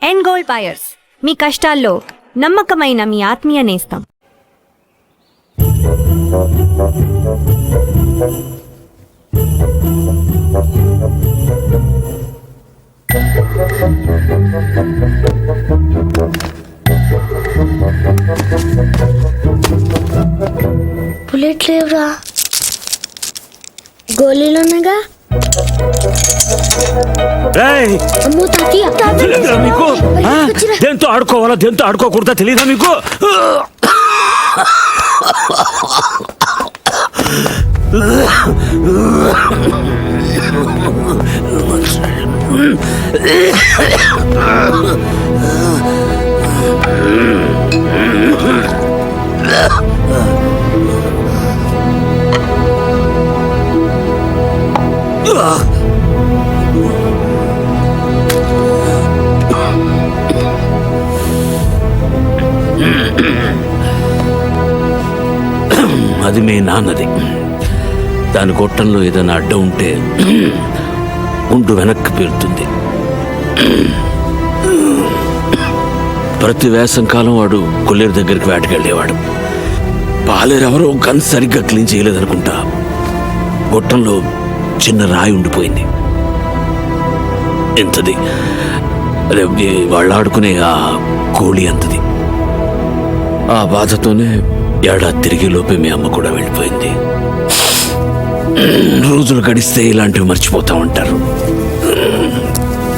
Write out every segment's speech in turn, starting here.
End gold buyers, మీ కష్టాల్లో నమ్మకమైన మీ ఆత్మీయ నేస్తం. బుల్లెట్ లేవురా, గోళీలున్నాగా. అమ్మో తాతయ్య, మీకు దేంతో ఆడుకోవాలా దేంతో ఆడుకోకూడదా తెలియదా మీకు? అది మీ నాన్నది. దాని గొట్టంలో ఏదైనా అడ్డం ఉంటే ఉండు వెనక్కి పేరుతుంది. ప్రతి వేసంకాలం వాడు కొల్లేరు దగ్గరికి వేటకెళ్ళేవాడు. పాలేరెవరో గన్ సరిగ్గా క్లీన్ చేయలేదనుకుంటా, గొట్టంలో చిన్న రాయి ఉండిపోయింది. ఎంతది, అదే వాళ్ళు ఆడుకునే ఆ కోళి అంతది. ఆ బాధతోనే ఏడాది తిరిగి లోపే మీ అమ్మ కూడా వెళ్ళిపోయింది. రోజులు గడిస్తే ఇలాంటివి మర్చిపోతా ఉంటారు,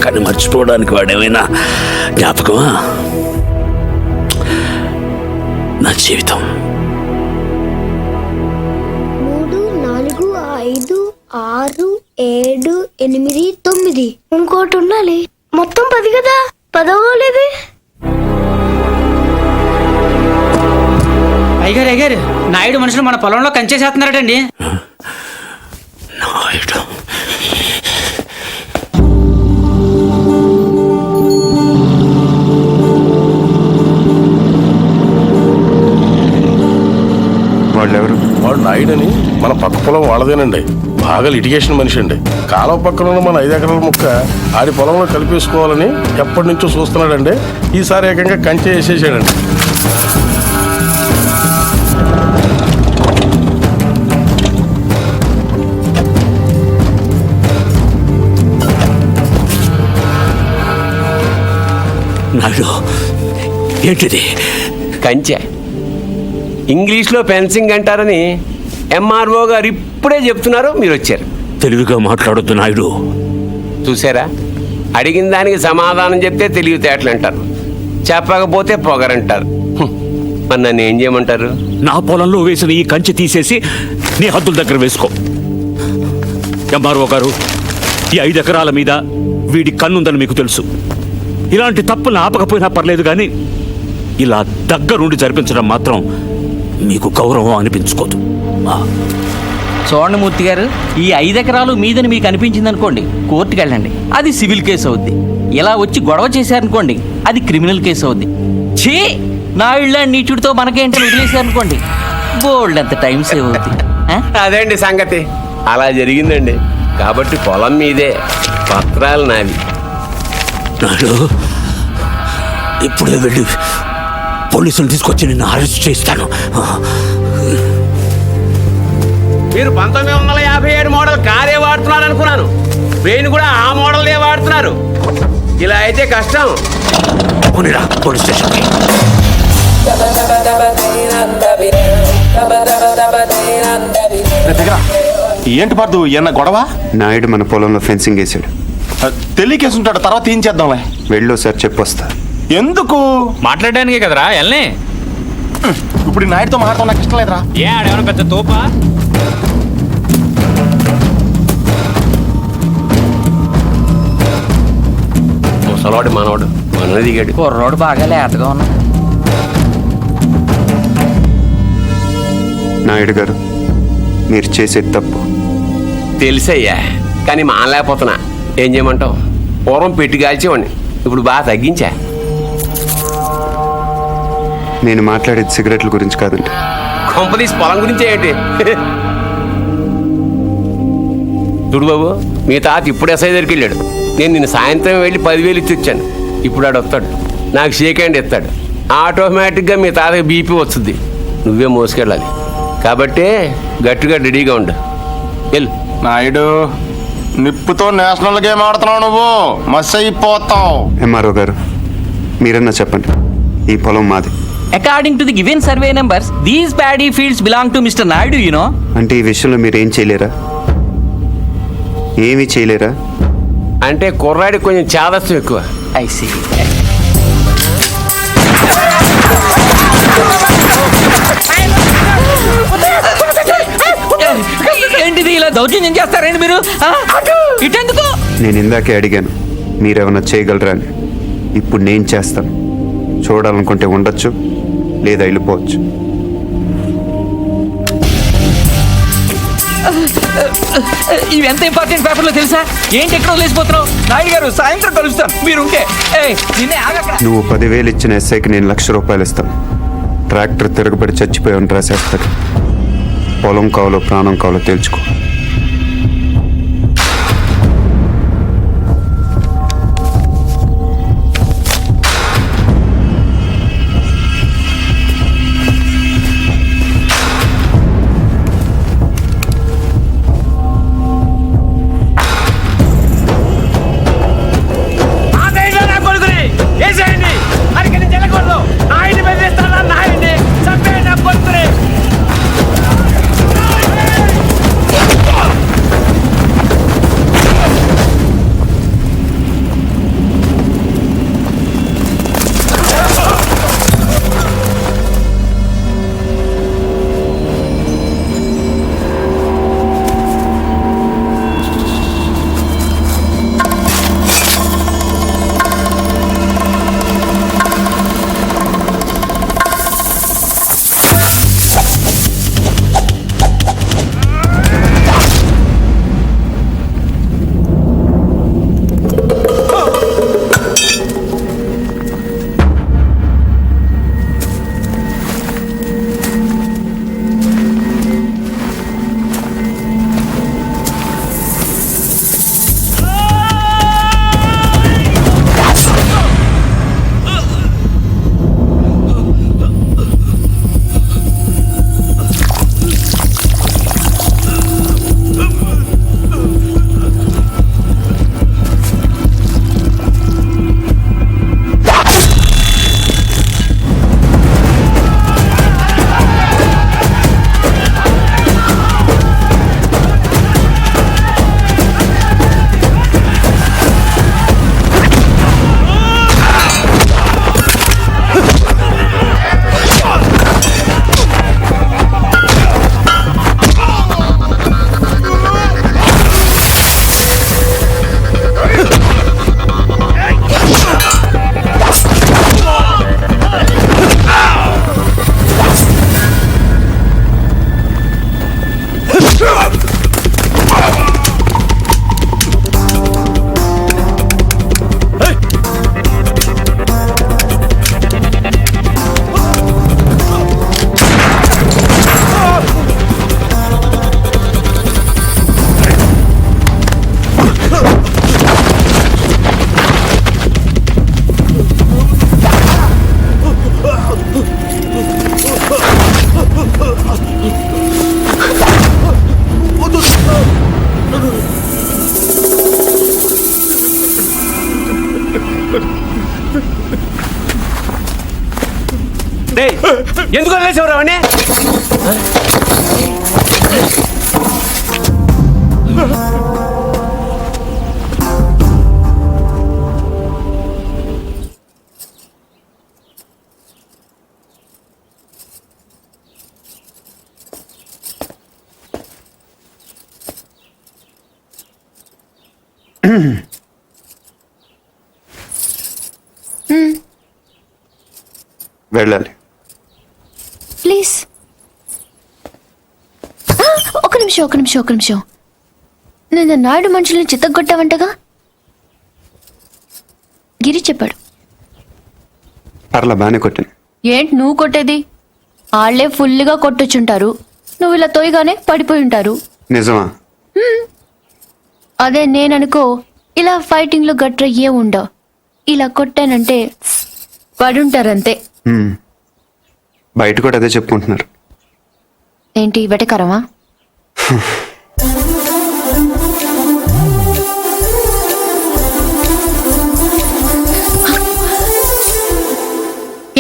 కానీ మర్చిపోవడానికి వాడేమైనా జ్ఞాపకమా? నా జీవితం. 3, 4, 5, 6, 7, 8, 9 ఇంకోటి ఉండాలి. మొత్తం 10 కదా, 10 లేదు. అయ్యగారు నాయుడు మనుషులు మన పొలంలో కంచేసేస్తున్నారటండి. నాయుడు వాళ్ళెవరు? వాడు నాయుడని మన పక్క పొలం వాళ్ళదేనండి. బాగా లిటిగేషన్ మనిషి అండి. కాలువ పక్కన ఉన్న మన 5 ఎకరాల ముక్క ఆడి పొలంలో కలిపేసుకోవాలని ఎప్పటి నుంచో చూస్తున్నాడండి. ఈసారి ఏకంగా కంచె వేసేసాడండి. నాయుడు, ఏంటిది? కంచె, ఇంగ్లీష్లో ఫెన్సింగ్ అంటారని ఎంఆర్ఓ గారు ఇప్పుడే చెప్తున్నారు, మీరు వచ్చారు. తెలివిగా మాట్లాడొద్దు నాయుడు. చూసారా, అడిగిన దానికి సమాధానం చెప్తే తెలివితేటలు అంటారు, చెప్పకపోతే పొగరంటారు. మరి నన్ను ఏం చేయమంటారు? నా పొలంలో వేసిన ఈ కంచె తీసేసి నీ హద్దుల దగ్గర వేసుకో. ఎంఆర్ఓ గారు, ఈ 5 ఎకరాల మీద వీడి కన్నుందని మీకు తెలుసు. ఇలాంటి తప్పులు ఆపకపోయినా పర్లేదు, కానీ ఇలా దగ్గరుండి జరిపించడం మాత్రం మీకు గౌరవం అనిపించుకోదు. చూడండి మూర్తి గారు, ఈ 5 ఎకరాలు మీదని మీకు అనిపించింది అనుకోండి, కోర్టుకు వెళ్ళండి, అది సివిల్ కేసు అవుద్ది. ఇలా వచ్చి గొడవ చేశారనుకోండి, అది క్రిమినల్ కేసు అవుద్ది. ఛీ, నా ఇళ్ళ నీచుడితో మనకేంటని వదిలేశారనుకోండి, బోల్డ్ అంత టైం సేవ్ అవుద్ది. అదేండి సంగతి, అలా జరిగిందండి. కాబట్టి పొలం మీదే, పత్రాలు నావి. నాడు ఇప్పుడే వెళ్ళి పోలీసులు తీసుకొచ్చి నిన్ను అరెస్ట్ చేస్తాను. మీరు 1957 మోడల్ కారే వాడుతున్నారు అనుకున్నాను. బ్రెయిన్ కూడా ఆ మోడల్నే వాడుతున్నారు. ఇలా అయితే కష్టం. పోనీరా పోలీస్ స్టేషన్కి. ఏంటి పర్దు, ఏమన్నా గొడవ? నాయుడు మన పొలంలో ఫెన్సింగ్ వేసాడు. తెలియకేసుంటాడు, తర్వాత ఏం చేద్దాంలే. వెళ్ళో సార్ చెప్పొస్తా. ఎందుకు? మాట్లాడడానికే కదరా ఎల్ని. ఇప్పుడు నాయుడుతో మాట్లాడటం నాకు ఇష్టం లేదురా. ఏ ఆడేమన్నా పెద్ద తోపా? ముసలాడు మనవాడు మన దిగాడు. కుర్రోడు బాగా లేతగా ఉన్నా. నాయుడు గారు, మీరు చేసేది తప్పు. తెలుసయ్యా, కానీ మానలేకపోతున్నా. ఏం చేయమంటావు? పూర్వం పెట్టి కాల్చేవాడిని, ఇప్పుడు బాగా తగ్గించా. నేను మాట్లాడేది సిగరెట్ల గురించి కాదండి. కొంపదీసి పొలం గురించి ఏంటి? చూడు బాబు, మీ తాత ఇప్పుడు ఎస్ఐ దగ్గరికి వెళ్ళాడు. నేను నిన్న సాయంత్రం వెళ్ళి 10,000 ఇచ్చి వచ్చాను. ఇప్పుడు ఆడు వస్తాడు, నాకు షేక్ హ్యాండ్ ఇస్తాడు. ఆటోమేటిక్గా మీ తాతకి బీపీ వస్తుంది. నువ్వే మోసుకెళ్ళాలి కాబట్టి గట్టిగా రెడీగా ఉండు. వెళ్ళు. నాయుడు, నిప్పుతో నేషనల్ గేమ్ ఆడుతున్నావు నువ్వు, మస్ అయిపోతావు. ఎంఆర్ఓ గారు, మీరన్నా చెప్పండి, ఈ పొలం మాది. According to the given survey numbers these paddy fields belong to mister Naidu you know. అంటే ఈ విషయంలో మీరు ఏం చేయలేరా? ఏమీ చేయలేరా? అంటే కుర్రాడికి కొంచెం చాదస్తం ఎక్కువ. I see. ఏంటిది ఇలా దౌర్జన్యం చేస్తారండి మీరు? ఇటెందుకు? నేను ఇందాకే అడిగాను మీరేమన్నా చేయగలరా అని. ఇప్పుడు నేను చేస్తాను. చూడాలనుకుంటే ఉండొచ్చు, లేదా వెళ్ళిపోవచ్చు. ఇవి ఎంత ఇంపార్టెంట్ పేపర్లో తెలుసా? ఏంటి ఎక్కడ వదిలేసిపోతున్నావు? నాయుడు గారు సాయంత్రం కలుస్తాను, మీరు ఉంటే. నిన్నే ఆగక్కడ. నువ్వు 10,000 ఇచ్చిన ఎస్ఐకి నేను ₹1,00,000 ఇస్తాను. ట్రాక్టర్ తిరగబడి చచ్చిపోయాను రాసేస్తాడు. పొలం కావాలో ప్రాణం కావాలో తేల్చుకో. ఎందుకు వదిలేసేవారు అవన్నీ? వెళ్ళాలి. ప్లీజ్ ఒక నిమిషం. నేను నాయుడు మనుషుల్ని చిత్తగొట్టావంటగా? గిరి చెప్పాడు. పర్లా బాగానే కొట్టాను. ఏంటి నువ్వు కొట్టేది? వాళ్ళే ఫుల్గా కొట్టొచ్చుంటారు, నువ్వు ఇలా తోయగానే పడిపోయి ఉంటారు. నిజమా? అదే నేననుకో ఇలా ఫైటింగ్లో గట్ర ఏ ఉండవు. ఇలా కొట్టానంటే పడుంటారంతే. బయట కూడా అదే చెప్పుకుంటున్నారు. ఏంటి వెటకరమా?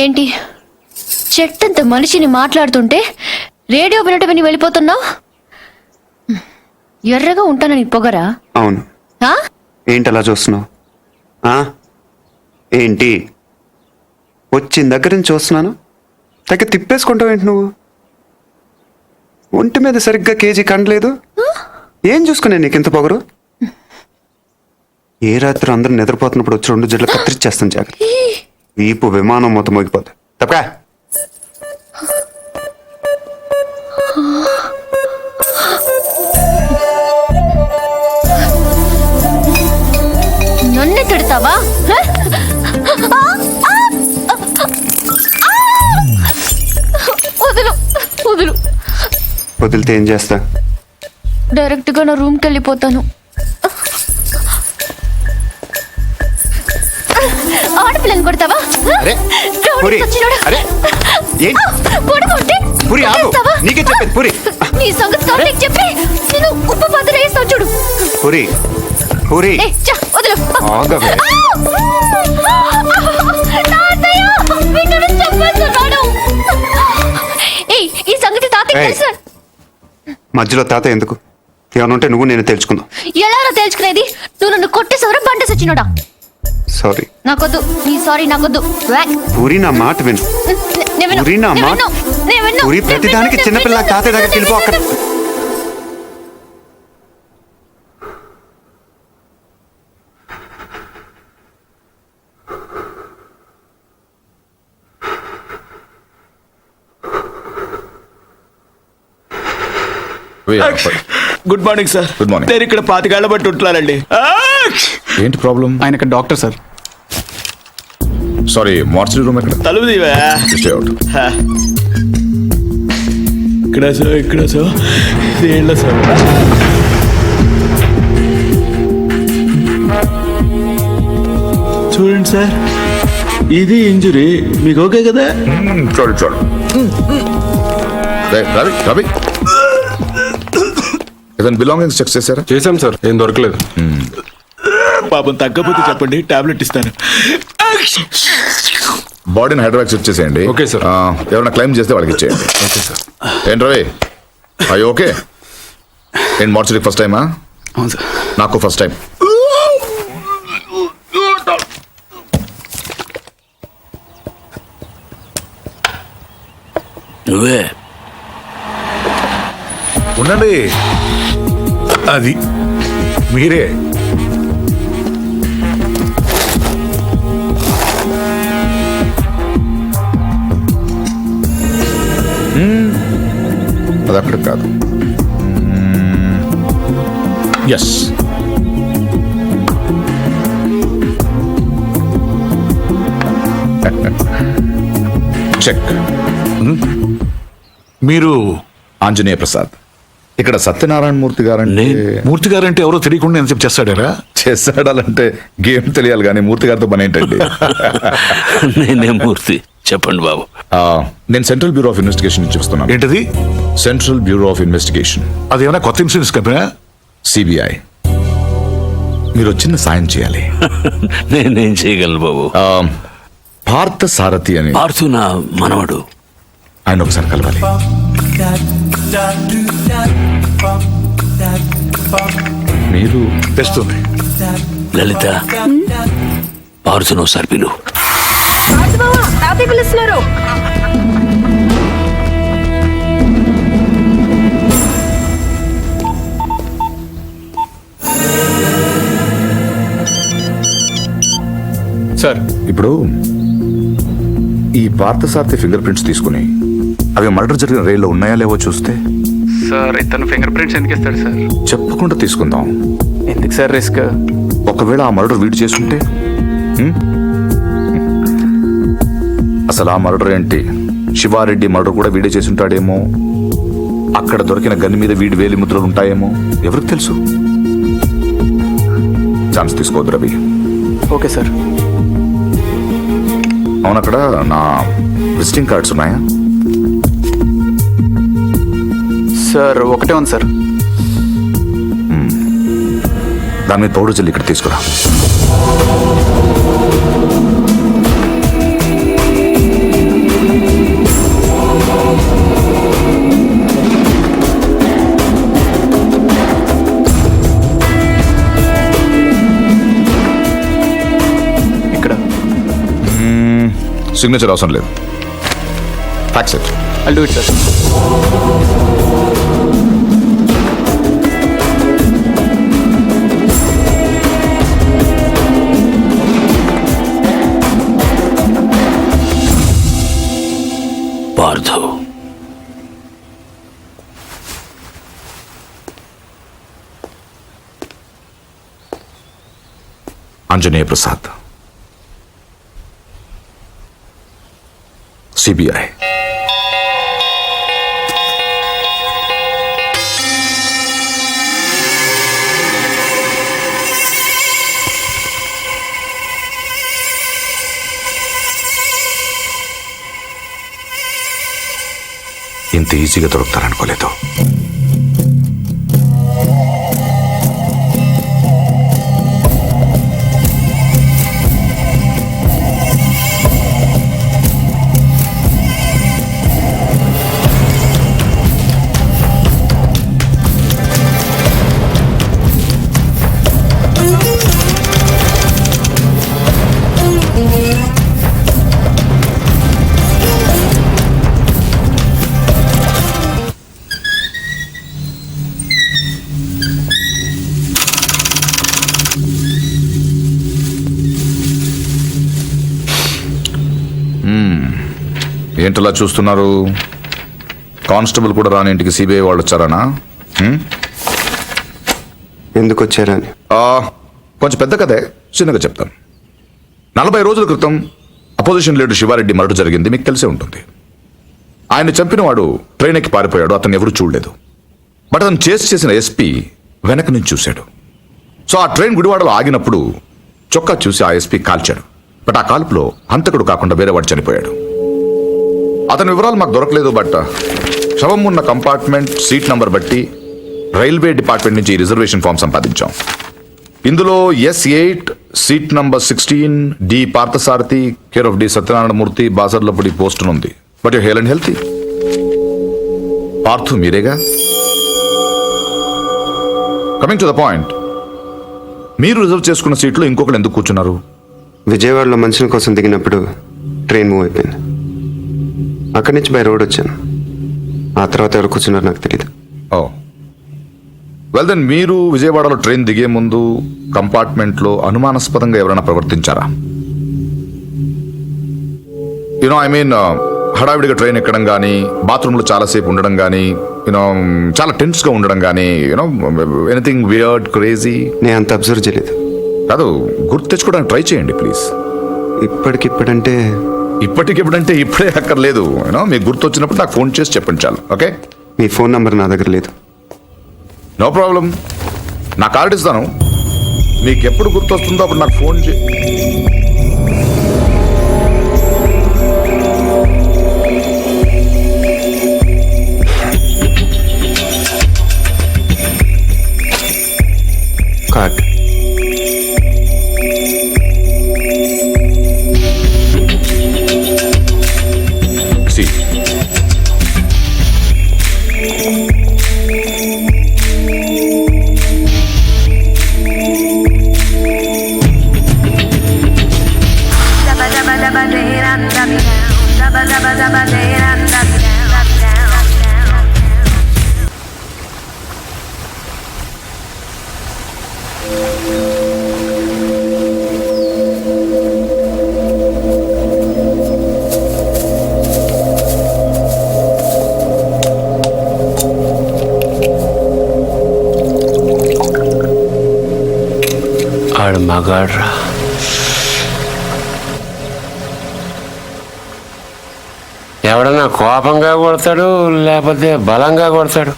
ఏంటి చెట్టంత మనిషిని మాట్లాడుతుంటే రేడియో వినట విని వెళ్ళిపోతున్నావు? ఎర్రగా ఉంటానని పొగరా? అవును. ఆ? ఏంటి అలా చూస్తున్నావు? ఏంటి వచ్చిన దగ్గర నుంచి చూస్తున్నాను, దగ్గర తిప్పేసుకుంటావు ఏంటి నువ్వు? ఒంటి మీద సరిగ్గా కేజీ కండలేదు. ఏం చూసుకునే నీకు ఇంత పొగరు? ఏ రాత్రి అందరూ నిద్రపోతున్నప్పుడు వచ్చి 2 జడ్లు కత్తిరిచ్చేస్తాను జాగ్రత్త. వీపు విమానం మొత్తం మోగిపోతుంది. తప్పకా నన్ను తిడతావా? వదులు వదులు. వదిలితే ఏం చేస్తా? డైరెక్ట్ గా నా రూమ్కి వెళ్ళిపోతాను. ఆడపిల్లని కొడతావా? అరే, రౌడీ పూరి, సచ్చినోడా. అరే, ఏంటి? కొడుకుంటే పూరి, ఆగు. కొట్టేస్తావా? నీకే చెప్పేది పూరి. నీ సంగతి కావాలని చెప్పి నేను ఉప్పు పాత్ర వేస్తాను చూడు. పూరి, పూరి, ఏ, చా, వదులు. ఆగవే. తాతయ్య, వీడిని చంపేస్తున్నాడు. ఏయ్, ఈ సంగతి తాతయ్య ఏయ్. తెలుసా? మధ్యలో తాత ఎందుకు? ఏమైనా ఉంటే నువ్వు నేను తెలుసుకుందాం. ఎలా తెలుసుకునేది? నువ్వు నన్ను కొట్టేసవరా బండ సచ్చినోడా? సారీ. నాకొద్దు నీ సారీ, నాకొద్దు. వ్యాక్. పూరి, నా మాట విను. పూరి, నా మాట. పూరి, ప్రతిదానికి చిన్నపిల్ల తాతయ్య దగ్గరికి వెళ్ళిపో. అక్కడ good morning sir. Good morning. నేను ఇక్కడ 25 ఏళ్ల బట్టి ఉంటున్నానండి. ఏంటి ప్రాబ్లం? ఆయన doctor sir. Sorry, mortuary room ఎక్కడ? తలుపు తీవా. Stay out. ఇక్కడ సార్, ఇక్కడ సార్, ఇదేళ్ళ సార్. చూడండి సార్, ఇది ఇంజురీ. మీకు ఓకే కదా? చూడు చూడు. రవి రవి, ఏదైనా బిలాంగింగ్స్ చెక్ చేశారా? చేశాం సార్, ఏం దొరకలేదు. పాపం తగ్గపోతే చెప్పండి, టాబ్లెట్ ఇస్తాను. బాడీని హైడ్రాక్స్ చెక్ చేసేయండి. Okay sir. ఎవరైనా క్లైమ్ చేస్తే వాళ్ళకి ఇచ్చేయండి. Okay sir. ఏంటి రవి, అయ్యి ఓకే? ఏంటి మార్చరీ ఫస్ట్ టైమా? అవును సార్. నాకు ఫస్ట్ టైం. నువ్వే ఉండండి, అది మీరే. అది అక్కడ కాదు. Yes, check. మీరు ఆంజనేయ ప్రసాద్. ఇక్కడ సత్యనారాయణ మూర్తి గారంటే మూర్తి గారంటే ఎవరో తెలియకుండా ఎంత చెప్పి చేస్తాడారా? చేస్తాడాలంటే గేమ్ తెలియాలి కానీ మూర్తి గారితో పని ఏంటండి? నేనే మూర్తి. చెప్పండి బాబు. నేను సెంట్రల్ బ్యూరో ఆఫ్ ఇన్వెస్టిగేషన్ నుంచి వస్తున్నాను. ఏంటది? సెంట్రల్ బ్యూరో ఆఫ్ ఇన్వెస్టిగేషన్, అదేమైనా కొత్త ఇన్సూరెన్స్ కంపెనీ? సిబిఐ. మీరు చిన్న సాయం చేయాలి. నేనేం చేయగలను బాబు? పార్థ సారథి అని పార్థు నా మనవడు. ఆయన ఒకసారి కలవాలి. మీరు తెస్తుంది. లలిత, పార్థును ఒకసారి పిలు. తాతయ్య పిలుస్తున్నారు. సార్, ఇప్పుడు ఈ పార్థసారథి ఫింగర్ ప్రింట్స్ తీసుకుని అవి మర్డర్ జరిగిన రైల్లో ఉన్నాయా లేవో చూస్తే. సార్ ఇతను ఫింగర్ ప్రింట్స్ ఎందుకు ఇస్తాడు సార్? చెప్పకుండా తీసుకుందాం. ఎందుకు సార్ రిస్క్? ఒకవేళ ఆ మర్డర్ వీడు చేసుంటే అసలు ఆ మర్డర్ ఏంటి? శివారెడ్డి మర్డర్ కూడా వీడే చేసి ఉంటాడేమో. అక్కడ దొరికిన గన్ మీద వీడి వేలి ముద్రలు ఉంటాయేమో, ఎవరికి తెలుసు? ఛాన్స్ తీసుకోవద్దు రవి. Okay sir. అవును, అక్కడ నా విజిటింగ్ కార్డ్స్ ఉన్నాయా? సార్ ఒకటే ఉంది సార్. దాని మీద పౌడర్ జల్లి ఇక్కడ తీసుకురా. ఇక్కడ సిగ్నేచర్ అవసరం లేదు. Fax it. I'll do it, sir. Parthu, Anjaneya Prasad, CBI. ఇంత ఈజీగా దొరుకుతారనుకోలేదు. ఏంటలా చూస్తున్నారు? కానిస్టేబుల్ కూడా రాని ఇంటికి సిబిఐ వాళ్ళు వచ్చారనా? ఎందుకు వచ్చారని? కొంచెం పెద్ద కథే, చిన్నగా చెప్తాను. 40 రోజుల క్రితం అపోజిషన్ లీడర్ శివారెడ్డి మర్డర్ జరిగింది, మీకు తెలిసే ఉంటుంది. ఆయన చంపిన వాడు ట్రైన్ ఎక్కి పారిపోయాడు, అతను ఎవరు చూడలేదు. బట్ అతను చేసిన ఎస్పీ వెనక నుంచి చూశాడు. సో ఆ ట్రైన్ గుడివాడలో ఆగినప్పుడు చొక్కా చూసి ఆ ఎస్పీ కాల్చాడు. బట్ ఆ కాల్పులో హంతకుడు కాకుండా వేరే వాడు చనిపోయాడు. అతని వివరాలు మాకు దొరకలేదు. బట్ శవం ఉన్న కంపార్ట్మెంట్ సీట్ నంబర్ బట్టి రైల్వే డిపార్ట్మెంట్ నుంచి రిజర్వేషన్ ఫామ్ సంపాదించాం. ఇందులో S8 seat number 16 D Parthasarathi care of D Satyanarayanamurthy Basarlapudi post ఉంది. But you hale and healthy. Parthu మీరేగా? కమింగ్ టు ద పాయింట్, మీరు రిజర్వ్ చేసుకున్న సీట్లో ఇంకొకరు ఎందుకు కూర్చున్నారు? విజయవాడలో మనుషుల కోసం దిగినప్పుడు ట్రైన్ మూవ్ అయిపోయింది. అక్కడి నుంచి బై రోడ్ వచ్చాను. ఆ తర్వాత ఎవరు కూర్చున్నారో నాకు తెలియదు. ఓ వెల్ దెన్, మీరు విజయవాడలో ట్రైన్ దిగే ముందు కంపార్ట్మెంట్లో అనుమానాస్పదంగా ఎవరైనా ప్రవర్తించారా? యూనో ఐ మీన్ హడావిడిగా ట్రైన్ ఎక్కడం కానీ, బాత్రూంలో చాలాసేపు ఉండడం కానీ, యూనో చాలా టెన్స్గా ఉండడం కానీ, యూనో ఎనీథింగ్ వియర్డ్ క్రేజీ? నేను అంత అబ్జర్వ్ చేయలేదు. కాదు, గుర్తు తెచ్చుకోవడానికి ట్రై చేయండి ప్లీజ్. ఇప్పటికిప్పుడంటే ఇప్పుడే అక్కర్లేదు. యూనో మీకు గుర్తు వచ్చినప్పుడు నాకు ఫోన్ చేసి చెప్పండి చాలు. ఓకే? మీ ఫోన్ నంబర్ నా దగ్గర లేదు. నో ప్రాబ్లం, నా కార్డు ఇస్తాను. మీకు ఎప్పుడు గుర్తు వస్తుందో అప్పుడు నాకు ఫోన్ చే. కార్డ్. సి ఆడు మగాడ్రా. ఎవడన్నా కోపంగా కొడతాడు, లేకపోతే బలంగా కొడతాడు.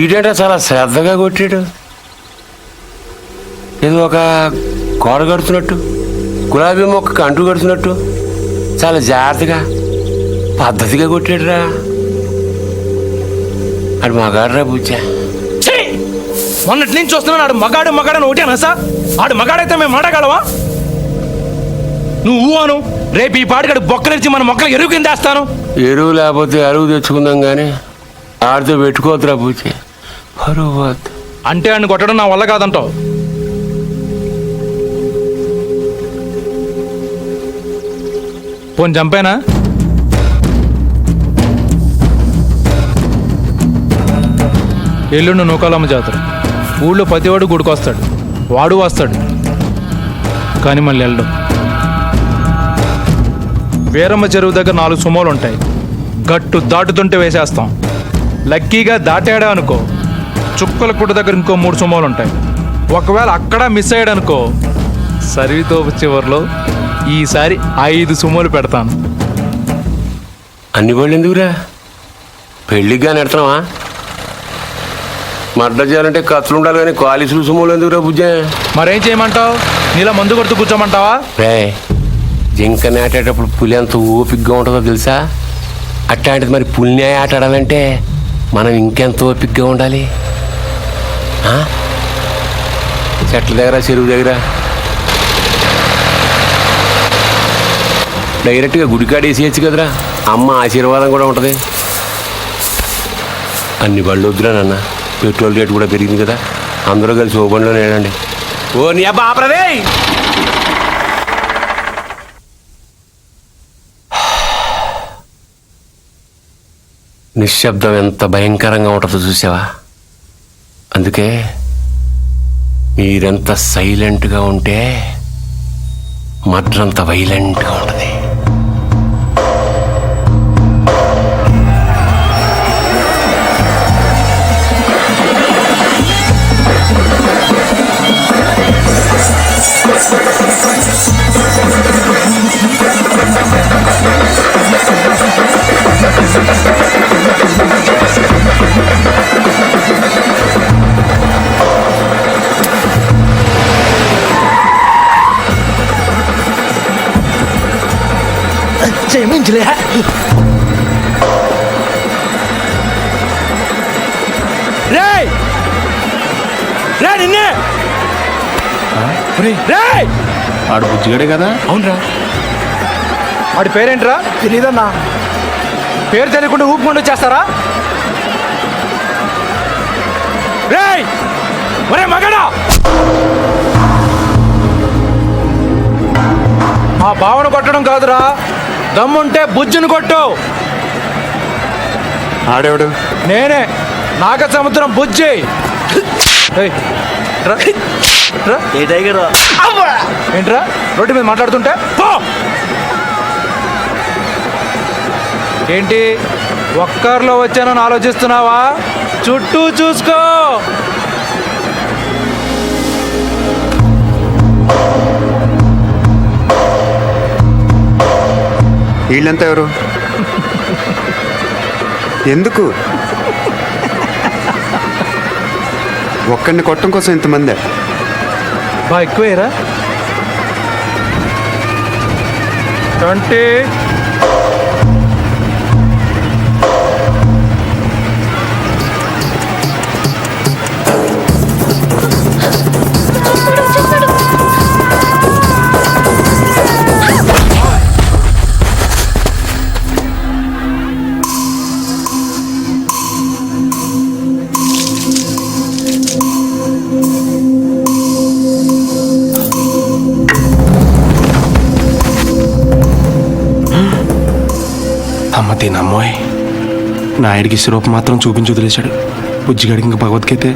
ఈడేటా చాలా శ్రద్ధగా కొట్టాడు. ఏదో ఒక కోడ కడుతున్నట్టు, గులాబీ మొక్కకు అంటు కడుతున్నట్టు చాలా జాగ్రత్తగా పద్ధతిగా కొట్టాడురా. అది మగాడురా బుజ్జా. మొన్నటి నుంచి చూస్తున్నాను ఆడు మగాడు మగాడని ఒకటేనా సార్? ఆడు మగాడైతే మేము మాటగలవా? నువ్వు అను రేపు ఈ పాటికాడు బొక్కలిచ్చి మన మొక్కలు ఎరువు కింద వేస్తాను. ఎరువు లేకపోతే అరువు తెచ్చుకుందాం కానీ ఆడితో పెట్టుకోవద్దురా బుజ్జి. పరువు అంటే ఆడిని కొట్టడం నా వల్ల కాదంటావు. పోని చంపేనా? ఎల్లుండి నూకాలమ్మ జాతర. ఊళ్ళో ప్రతివాడు గుడికొస్తాడు, వాడు వస్తాడు, కానీ మళ్ళీ వెళ్ళడం. వీరమ్మ చెరువు దగ్గర 4 సుమోలు ఉంటాయి. గట్టు దాటుతుంటే వేసేస్తాం. లక్కీగా దాటాడా అనుకో, చుక్కల కుట్ట దగ్గర ఇంకో 3 సుమోలు ఉంటాయి. ఒకవేళ అక్కడ మిస్ అయ్యాడనుకో, సరివితో చివరిలో ఈసారి 5 సుమోలు పెడతాను. అన్ని వాళ్ళు ఎందుకురా? పెళ్ళిగా నెడతావా? మర్డర్ చేయాలంటే ఖర్చులు ఉండాలి కానీ కాలేజీలు సుమోలు ఎందుకురా బుజ్జా? మరేం చేయమంటావు? నీలా మందు కొడుతూ కూర్చోమంటావా? రే, జింక నాటేటప్పుడు పులి ఎంత ఓపికగా ఉంటుందో తెలుసా? అట్లాంటిది మరి పులిని ఆట ఆడాలంటే మనం ఇంకెంత ఓపికగా ఉండాలి. చెట్ల దగ్గర చెరువు దగ్గర డైరెక్ట్గా గుడికాడ వేసేయచ్చు కదరా. అమ్మ ఆశీర్వాదం కూడా ఉంటుంది. అన్ని బళ్ళు వద్దురా నాన్న, పెట్రోల్ రేటు కూడా పెరిగింది కదా. అందరూ కలిసి ఓ బండిలో నేడండి. ఓ నీ అబ్బా ఆపరదే. నిశ్శబ్దం ఎంత భయంకరంగా ఉంటుందో చూసావా? అందుకే మీరెంత సైలెంట్గా ఉంటే మర్డర్ అంత వైలెంట్గా ఉంటుంది. క్షమించలే. రేయ్ రే నిన్నే. రేయ్ ఆడు బుజ్జిగాడే కదా? అవునరా. వాడి పేరేంట్రా? తెలీదన్నా. పేరు తెలియకుండా ఊపుకుంటూ వచ్చేస్తారా? రేయ్ ఒరే మగడా, ఆ బావను కొట్టడం కాదురా, దమ్ముంటే బుజ్జును కొట్టు. ఆడేవాడు? నేనే, నాగ సముద్రం బుజ్జి. ఏంట్రా రోడ్డు మీద మాట్లాడుతుంటే? ఏంటి ఒక్కర్లో వచ్చానని ఆలోచిస్తున్నావా? చుట్టూ చూసుకో. వీళ్ళంతా ఎవరు? ఎందుకు ఒక్కడిని కొట్టడం కోసం ఇంతమంది? బా ఎక్కువేరా. 20 అమ్మ తినమ్మోయ్, నాయుడికి సిరప్ మాత్రం చూపించి వదిలేశాడు. బుజ్జిగాడికి ఇంకా భగవద్గీతే.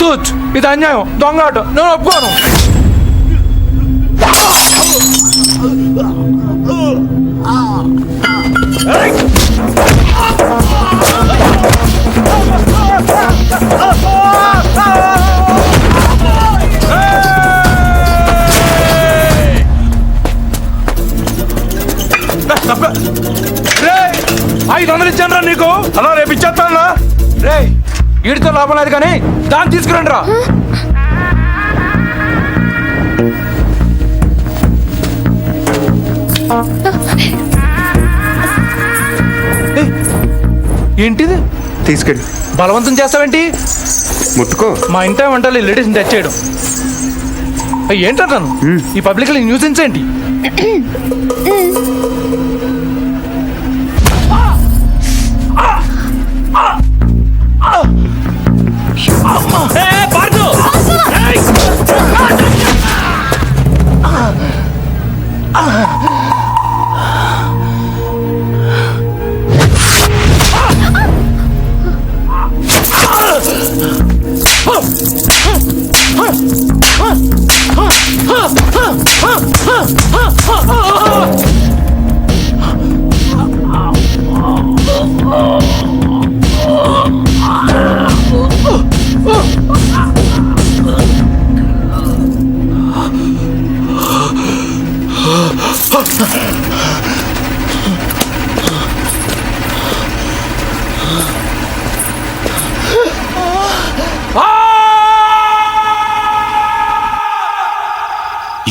తూచ్ ఇది అన్యాయం దొంగ ఆట నేను ఒప్పుకోను. రేయ్, 500 ఇచ్చాను రా నీకు. అలా రేపు ఇచ్చేస్తానా? రే వీడితో లాభం లేదు కానీ దాన్ని తీసుకురండి రా. ఏయ్, ఏంటిది తీసుకెళ్ళి బలవంతం చేస్తావేంటి? ముట్టుకో. మా ఇంట వంటలు లేడీస్ని టచ్ చేయడం ఏంటంటాను? ఈ పబ్లిక్ న్యూసెన్స్ ఏంటి?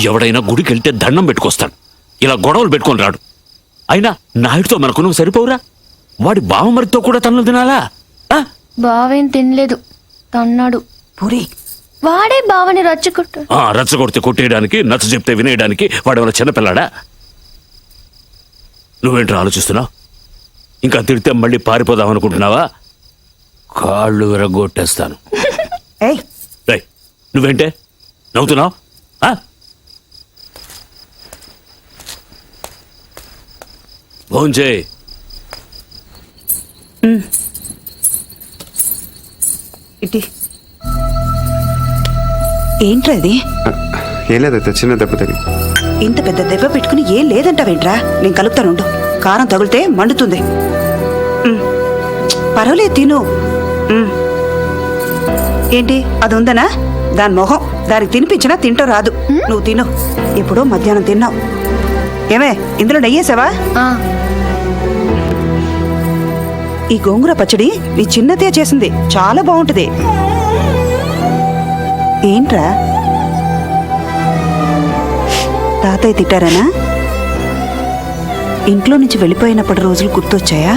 ఎవడైనా గుడికి వెళ్తే దండం పెట్టుకొస్తాడు, ఇలా గొడవలు పెట్టుకొని రాడు. అయినా నాయుడితో మనకు సరిపోవురా? వాడి బావమరితో కూడా తన్నులు తినాలా? ఆ? బావేం తినలేదు తన్నాడు. పూరి వాడే బావని రచ్చుకుంటా. రచ్చగొడితే కొట్టేయడానికి, నచ్చ చెప్తే వినేయడానికి వాడేమైనా చిన్నపిల్లాడా? నువ్వేంట్రా ఆలోచిస్తున్నావు? ఇంకా తిడితే మళ్ళీ పారిపోదాం అనుకుంటున్నావా? కాళ్ళు విరగొట్టేస్తాను. రేయ్, నువ్వేంటే నవ్వుతున్నావు? భోంచేయ్. ఏంట్రా ఇది? ఏం లేదైతే చిన్న దెబ్బ తగిలి. ఇంత పెద్ద దెబ్బ పెట్టుకుని ఏం లేదంటావేంట్రా? నేను కలుపుతానుండు. కారం తగిలితే మండుతుంది. పర్వాలేదు తిను. ఏంటి అది ఉందనా? దాని మొహం దానికి తినిపించినా తింటూ రాదు. నువ్వు తిను. ఇప్పుడు మధ్యాహ్నం తిన్నావు. ఏమే ఇందులో నెయ్యేసావా? ఈ గోంగూర పచ్చడి నీ చిన్నతే చేసింది, చాలా బాగుంటుంది. ఏంట్రా తాతయ్య తిట్టారనా? ఇంట్లో నుంచి వెళ్ళిపోయినప్పటి రోజులు గుర్తొచ్చాయా?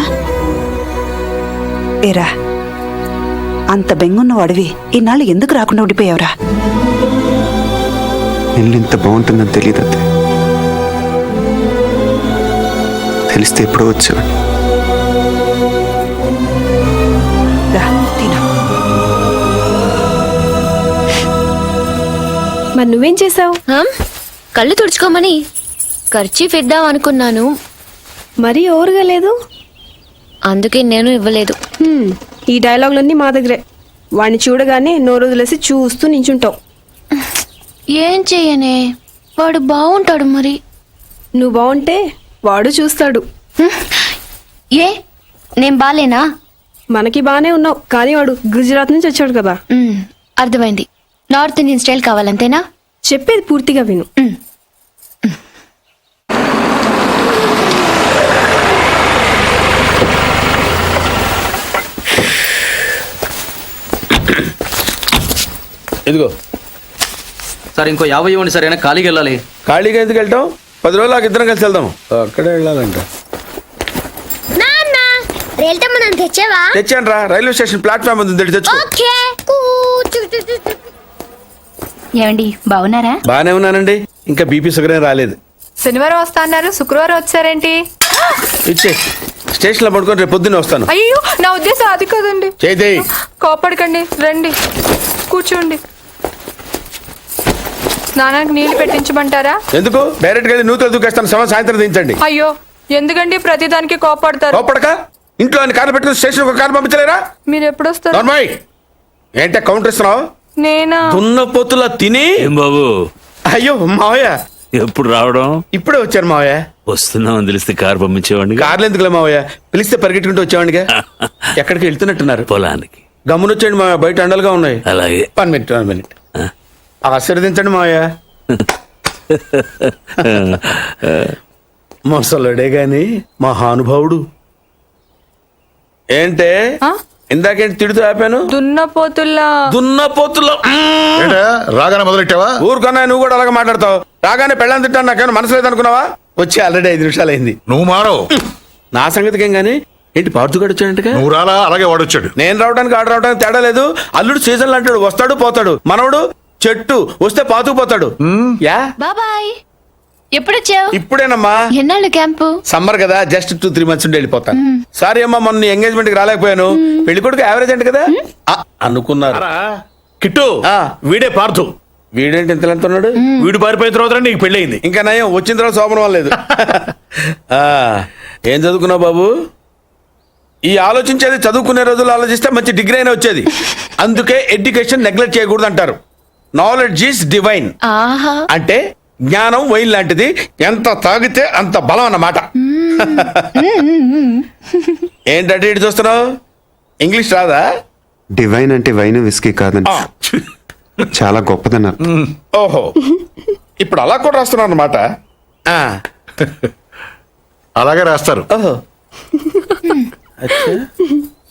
ఏరా అంత బెంగున్న వాడివి ఇన్నాళ్ళు ఎందుకు రాకుండా ఉండిపోయావురా? ఇల్లు ఇంత బాగుంటుందని తెలియదు అత్తే. తెలిస్తే ఎప్పుడో వచ్చేవాడిని. మరి నువ్వేం చేసావు? కళ్ళు తుడుచుకోమని ఖర్చీఫ్ ఇద్దాం అనుకున్నాను. మరీ ఓవర్గా లేదు. అందుకే నేను ఇవ్వలేదు. ఈ డైలాగులన్నీ మా దగ్గరే. వాడిని చూడగానే నోరు వదిలేసి చూస్తూ నించుంటావు. ఏం చెయ్యనే, వాడు బాగుంటాడు. మరి నువ్వు బాగుంటే వాడు చూస్తాడు. ఏ నేను బాలేనా? మనకి బానే ఉన్నావు, కానీ వాడు గుజరాత్ నుంచి వచ్చాడు కదా. అర్థమైంది. నార్త్ ఇండియన్ స్టైల్ కావాలంతేనా? చెప్పేది పూర్తిగా విను. ఇదిగో సార్ ఇంకో 50 ఇవ్వండి సార్. అయినా ఖాళీకి వెళ్ళాలి. ఖాళీగా ఎందుకు వెళ్తాం? 10 రోజులు నాకు ఇద్దరం కలిసి వెళ్దాం. అక్కడే వెళ్ళాలంట. తెచ్చావా? తెచ్చాను రా. రైల్వే స్టేషన్ ప్లాట్ఫామ్ ఉంది, తెచ్చుకో. ఏమండి బాగున్నారా? బానే ఉన్నానండి. ఇంకా బీపీ షుగర్ ఏం రాలేదు. శనివారం వస్తా అన్నారు, శుక్రవారం వచ్చారేంటి? ఇచ్చే స్టేషన్ లో పడుకొని రేపు పొద్దున్నే వస్తాను. అయ్యో నా ఉద్దేశం అది కాదండి. చేయి. కోపడకండి, రండి కూర్చోండి. స్నానానికి నీళ్లు పెట్టించమంటారా? ఎందుకు? డైరెక్ట్ గా నూతులు దూకేస్తాను. సాయంత్రం దించండి. అయ్యో ఎందుకండి ప్రతిదానికి కోపడతారు? కోపడక ఇంట్లో కారు పెట్టుకుని స్టేషన్ ఒక కారు పంపించలేరా? మీరు ఎప్పుడు వస్తారు? నార్మల్ ఏంటే కౌంటర్ ఇస్తున్నావు? నేనా? దున్నపోతులా తిని ఏం బాబు అయ్యో మావయ్య ఎప్పుడు రావడం? ఇప్పుడే వచ్చాను మావయ్య. వస్తున్నామని తెలిస్తే కారు పంపించేవాడిని. కార్లు ఎందుకులే మావయ్య, పిలిస్తే పరిగెట్టుకుంటూ వచ్చేవాడిగా. ఎక్కడికి వెళ్తున్నట్టున్నారు? పొలానికి. గమ్మునొచ్చండి మావయ్య, బయట ఎండలుగా ఉన్నాయి. అలాగే. 1 మినిట్ ఆశీర్వదించండి మావయ్య. మొసలుడే గాని మహానుభావుడు. ఏంటే ఆ? ఇందాకేంటి తిడుతూ ఆపాను? దున్నపోతుల్లా. దున్నపోతుల్లో రాగానే మొదలెట్టావా? ఊరుకన్నా నువ్వు కూడా అలాగే మాట్లాడతావు. రాగానే పెళ్ళని తిట్టాను, నాకేమైనా మనసు లేదనుకున్నావా? వచ్చి ఆల్రెడీ 5 నిమిషాలు అయింది. నువ్వు మారవు. నా సంగతికి ఏం గానీ ఏంటి పార్తుగాడు వచ్చాడంటగా? నువ్వు రాలా, అలాగే వాడొచ్చాడు. నేను రావడానికి ఆడు రావడానికి తేడా లేదు. అల్లుడు సీజన్లు అంటాడు, వస్తాడు పోతాడు. మనవడు చెట్టు వస్తే పాతుకుపోతాడు. యా బాబాయ్ ఎప్పుడొచ్చావు? ఇప్పుడేనమ్మా. ఎన్నాళ్ళు క్యాంపు? సమ్మర్ కదా, జస్ట్ 2-3 మంత్స్ ఉండి వెళ్ళిపోతాను. సారీ అమ్మా, మొన్న ఎంగేజ్మెంట్ కి రాలేకపోయాను. పెళ్లి కొడుకు యావరేజ్ అంట కదా అనుకున్నారు. కిట్టు ఆ. వీడే పార్థు. వీడేంటి ఇంత లెంత్ ఉన్నాడు? వీడు పారిపోయిన తర్వాత నీకు పెళ్ళయింది. ఇంకా నయం, వచ్చిన తర్వాత శోభనం లేదు. ఆ, ఏం చదువుకున్నావు బాబు? ఈ ఆలోచించేది చదువుకునే రోజులు ఆలోచిస్తే మంచి డిగ్రీ అయినా వచ్చేది. అందుకే ఎడ్యుకేషన్ నెగ్లెక్ట్ చేయకూడదు అంటారు. Knowledge is divine. ఆహా. అంటే జ్ఞానం వైన్ లాంటిది, ఎంత తాగితే అంత బలం అన్నమాట. ఏంటంటే ఇటు చూస్తున్నావు? ఇంగ్లీష్ రాదా? డివైన్ అంటే వైన్ విస్కీ కాదండి, ఆ. చాలా గొప్పదన్నారు. ఓహో, ఇప్పుడు అలా కూడా రాస్తున్నావు అన్నమాట. అలాగే రాస్తారు. ఓహో అచ్చా.